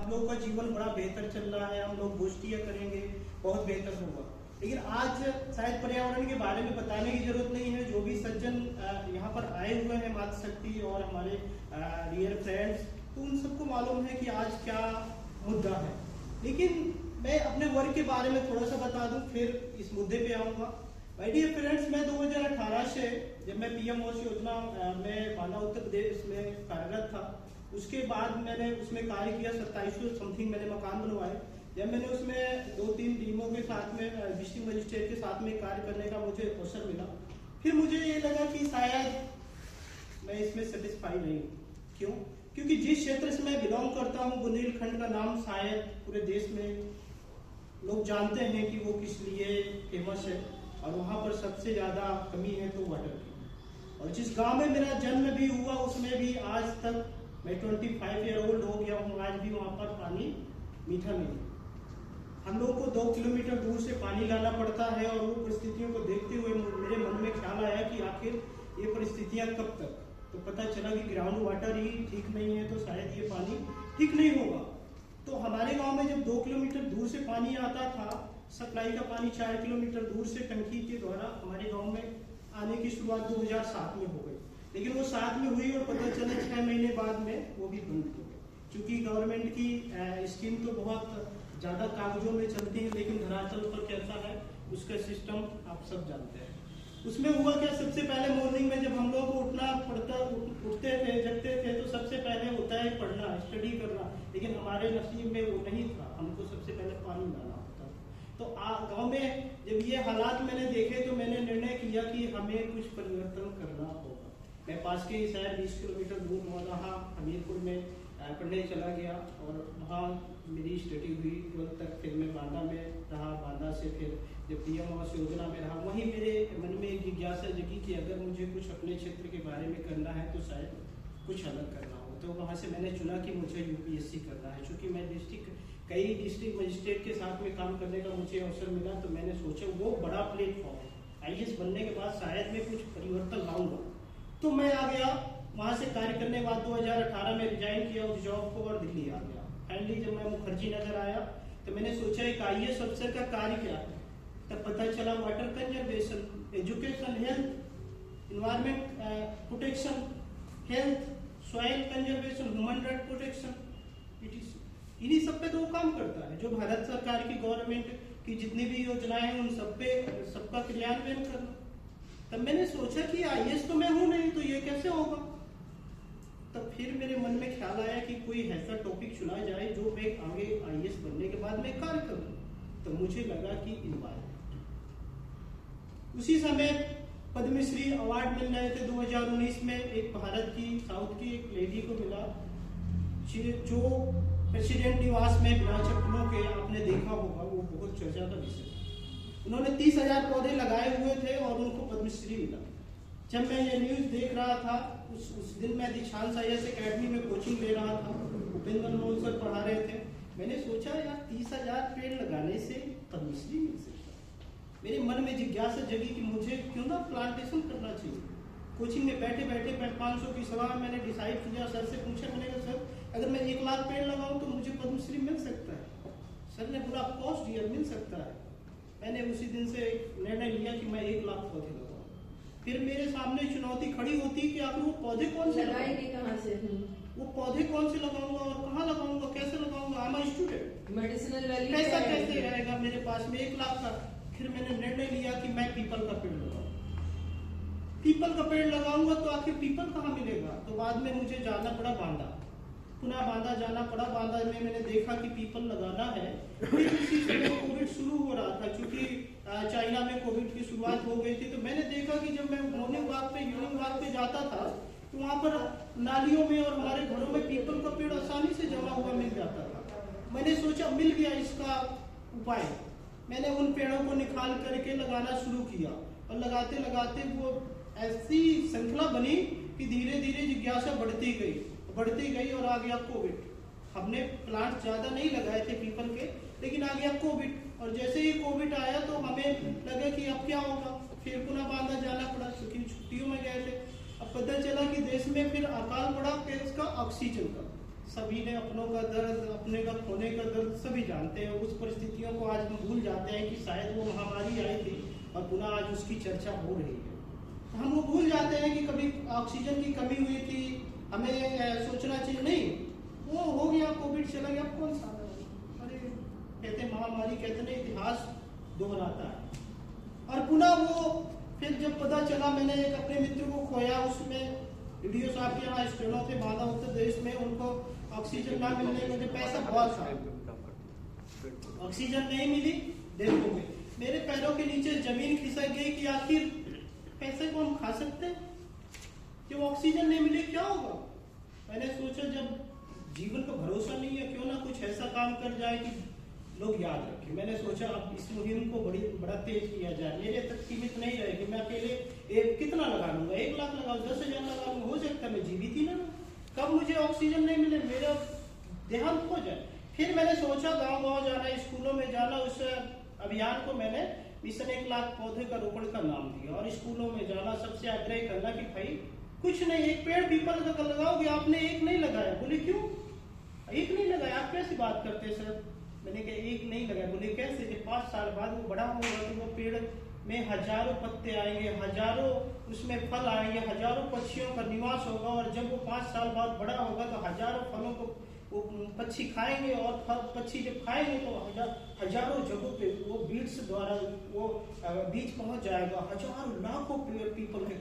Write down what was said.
आप लोगों का जीवन बड़ा बेहतर चल रहा है, हम लोग गोष्ठियाँ करेंगे, बहुत बेहतर होगा। लेकिन आज शायद पर्यावरण के बारे में बताने की जरूरत नहीं है। जो भी सज्जन यहाँ पर आए हुए हैं, मातृशक्ति और हमारे डियर फ्रेंड्स, तो उन सबको मालूम है कि आज क्या मुद्दा है। लेकिन मैं अपने वर्क के बारे में थोड़ा सा बता दूं, फिर इस मुद्दे पे आऊँगा। माय डियर फ्रेंड्स, मैं 2018 से जब मैं पीएम आवास योजना में बांदा उत्तर प्रदेश में कार्यरत था, उसके बाद मैंने उसमें कार्य किया। 2700 समथिंग मैंने मकान बनवाए। जब मैंने उसमें 2-3 टीमों के साथ में डिस्ट्रिक्ट मजिस्ट्रेट के साथ में कार्य करने का मुझे अवसर मिला, फिर मुझे ये लगा कि शायद मैं इसमें सेटिस्फाई नहीं हूँ। क्यों? क्योंकि जिस क्षेत्र से मैं बिलोंग करता हूँ, बुंदेलखंड का नाम शायद पूरे देश में लोग जानते हैं कि वो किस लिए फेमस है, और वहाँ पर सबसे ज्यादा कमी है तो वाटर की। और जिस गांव में मेरा जन्म भी हुआ, उसमें भी आज तक मैं 25 ईयर ओल्ड हो गया हूँ, आज भी वहाँ पर पानी मीठा नहीं। हम लोगों को 2 किलोमीटर दूर से पानी लाना पड़ता है, और वो परिस्थितियों को देखते हुए मेरे मन में ख्याल आया कि आखिर ये परिस्थितियां कब तक। तो पता चला कि ग्राउंड वाटर ही ठीक नहीं है, तो शायद ये पानी ठीक नहीं होगा। तो हमारे गांव में जब 2 किलोमीटर दूर से पानी आता था, सप्लाई का पानी 4 किलोमीटर दूर से टंकी के द्वारा हमारे गाँव में आने की शुरुआत 2007 में हो गई। लेकिन वो 7 में हुई और पता चला 6 महीने बाद में वो भी बंद हो गई, क्योंकि गवर्नमेंट की स्कीम तो बहुत ज्यादा कागजों में चलती है, लेकिन धरातल पर कैसा है उसका सिस्टम आप सब जानते हैं। उसमें हुआ क्या, सबसे पहले मॉर्निंग में जब हम लोग को उठते थे, जगते थे, तो सबसे पहले होता है पढ़ना, स्टडी करना। लेकिन हमारे नसीब में वो नहीं था, हमको सबसे पहले पानी लाना होता। तो गांव में जब ये हालात मैंने देखे, तो मैंने निर्णय किया कि हमें कुछ परिवर्तन करना होगा। मैं पास के ही शहर 20 किलोमीटर दूर वहाँ हमीरपुर में पढ़ने चला गया, और वहाँ मेरी स्टडी हुई 12th तक। फिर मैं बांदा में रहा, बांदा से फिर जब पीएम आवास योजना में रहा, वहीं मेरे मन में एक जिज्ञासा जगी कि अगर मुझे कुछ अपने क्षेत्र के बारे में करना है तो शायद कुछ अलग करना हो। तो वहाँ से मैंने चुना कि मुझे यूपीएससी करना है। चूँकि मैं कई डिस्ट्रिक्ट मजिस्ट्रेट के साथ में काम करने का मुझे अवसर मिला, तो मैंने सोचा वो बड़ा प्लेटफॉर्म है, आईएएस बनने के बाद शायद मैं कुछ परिवर्तन लाऊंगा। तो मैं आ गया, वहाँ से कार्य करने के बाद 2018 में रिजाइन किया उस जॉब को और दिल्ली आ गया। फाइनली जब मैं मुखर्जी नगर आया, तो मैंने सोचा एक आईएएस अफसर का कार्य क्या है। तब पता चला water conservation, education, health, environment protection, health, soil conservation, human right protection, इन्हीं सब पे तो वो काम करता है। जो भारत सरकार की गवर्नमेंट की जितनी भी योजनाएं हैं, उन सब पे सबका क्रियान्वयन करना। तब मैंने सोचा कि आईएएस तो मैं हूं नहीं, तो ये कैसे होगा। तब फिर मेरे मन में ख्याल आया कि कोई ऐसा टॉपिक चुना जाए जो मैं आगे आईएएस बनने के बाद मैं कार्य करूं। तो मुझे लगा कि इन्वायरमेंट। उसी समय पद्मश्री अवार्ड मिल रहे थे 2019 में। एक भारत की साउथ की एक लेडी को मिला, जो प्रेसिडेंट निवास में बिना चप्पलों के, आपने देखा होगा, वो बहुत चर्चा का विषय। उन्होंने 30,000 पौधे लगाए हुए थे और उनको पद्मश्री मिला। जब मैं ये न्यूज देख रहा था, उस दिन मैं दीक्षांत आईएएस एकेडमी में कोचिंग ले रहा था, भूपेंद्र मोहन सर पढ़ा रहे थे। मैंने सोचा यार 30,000 पेड़ लगाने से पद्मश्री मिल सकता है। मेरे मन में जिज्ञासा जगी कि मुझे क्यों ना प्लांटेशन करना चाहिए। कोचिंग में बैठे बैठे 500 की सवाल मैंने डिसाइड किया, सर से पूछा। मैंने कहा सर अगर मैं 1 लाख पेड़ लगाऊं तो मुझे पद्मश्री मिल सकता है। सर ने बोला कॉस्ट ईयर मिल सकता है। मैंने उसी दिन से निर्णय लिया कि मैं 1 लाख पौधे लगाऊंगा। फिर मेरे सामने चुनौती खड़ी होती कि आखिर वो पौधे कौन से लगाएंगे, कहाँ से, वो पौधे कौन से लगाऊंगा और कहाँ लगाऊंगा, कैसे लगाऊंगा। I am a student, medicinal value पैसा कैसे रहेगा मेरे पास में 1 लाख का। फिर मैंने निर्णय लिया कि मैं पीपल का पेड़ लगाऊंगा। पीपल का पेड़ लगाऊंगा तो आखिर पीपल कहाँ मिलेगा। तो बाद में मुझे जाना पड़ा बांदा, पुनः बांदा जाना पड़ा। बांदा में मैंने देखा कि पीपल लगाना है। फिर उसी समय कोविड शुरू हो रहा था, क्योंकि चाइना में कोविड की शुरुआत हो गई थी। तो मैंने देखा कि जब मैं मॉर्निंग वॉक पे, इवनिंग वॉक पे जाता था, तो वहाँ पर नालियों में और हमारे घरों में पीपल का पेड़ आसानी से जमा हुआ मिल जाता था। मैंने सोचा मिल गया इसका उपाय। मैंने उन पेड़ों को निकाल करके लगाना शुरू किया, और लगाते लगाते वो ऐसी श्रृंखला बनी कि धीरे धीरे जिज्ञासा बढ़ती गई और आ गया कोविड। हमने प्लांट ज्यादा नहीं लगाए थे पीपल के, लेकिन आ गया कोविड। और जैसे ही कोविड आया तो हमें लगा कि अब क्या होगा। फिर पुनः बांदा जाना पड़ा, क्योंकि छुट्टियों में गए थे। अब पता चला कि देश में फिर अकाल पड़ा गैस का, ऑक्सीजन का। सभी ने अपनों का दर्द, अपने का खोने का दर्द सभी जानते हैं। उस परिस्थितियों को आज हम भूल जाते हैं कि शायद वो महामारी आई थी और पुनः आज उसकी चर्चा हो रही है। हम वो भूल जाते हैं कि कभी ऑक्सीजन की कमी हुई थी, हमें सोचना चाहिए नहीं वो हो गया, कोविड चला गया, कौन सा अरे कहते महामारी, कहते ना इतिहास दोहराता है। और पुनः वो फिर जब पता चला, मैंने एक अपने मित्र को खोया, उसमें वीडियो साहब के यहाँ स्टेनों थे बांधा उत्तर प्रदेश में, उनको ऑक्सीजन ना मिलने में मुझे पैसा बहुत था, ऑक्सीजन नहीं मिली, डेथ हो गई। मेरे पैरों के नीचे जमीन खिसक गई कि आखिर पैसे को हम खा सकते हैं, जब ऑक्सीजन नहीं मिले क्या होगा। मैंने सोचा जब जीवन का भरोसा नहीं है, क्यों ना कुछ ऐसा काम कर जाए कि लोग याद रखें। मैंने सोचा अब इस मुहिम को बड़ा तेज किया जाए। मेरे तक सीमित नहीं रहेगी, मैं अकेले कितना लगा लूंगा, 1 लाख लगाऊं, 10,000 लगा लूंगा, हो सकता है मैं जीवित ही ना, कब मुझे ऑक्सीजन नहीं मिले, मेरा देहांत हो जाए। फिर मैंने सोचा गाँव गाँव जाना, स्कूलों में जाना, उस अभियान को मैंने मिशन 1 लाख पौधे का रोपण का नाम दिया और स्कूलों में जाना, सबसे आग्रह करना कि भाई कुछ नहीं, एक पेड़ पीपल का लगाओगे, आपने एक नहीं लगाया। बोले क्यों एक नहीं लगाया, आप कैसे बात करते सर। मैंने कहा एक नहीं लगाया। बोले कैसे, कि 5 साल बाद वो बड़ा होगा तो वो पेड़ में हजारों पत्ते आएंगे, हजारों उसमें फल आएंगे, हजारों पक्षियों का निवास होगा और जब वो 5 साल बाद बड़ा होगा तो हजारों फलों को वो पक्षी खाएंगे और पक्षी जब खाएंगे तो हजारों जगहों पे वो बीड्स द्वारा वो बीज पहुंच जाएगा, हजारों लाखों पेड़ पीपल के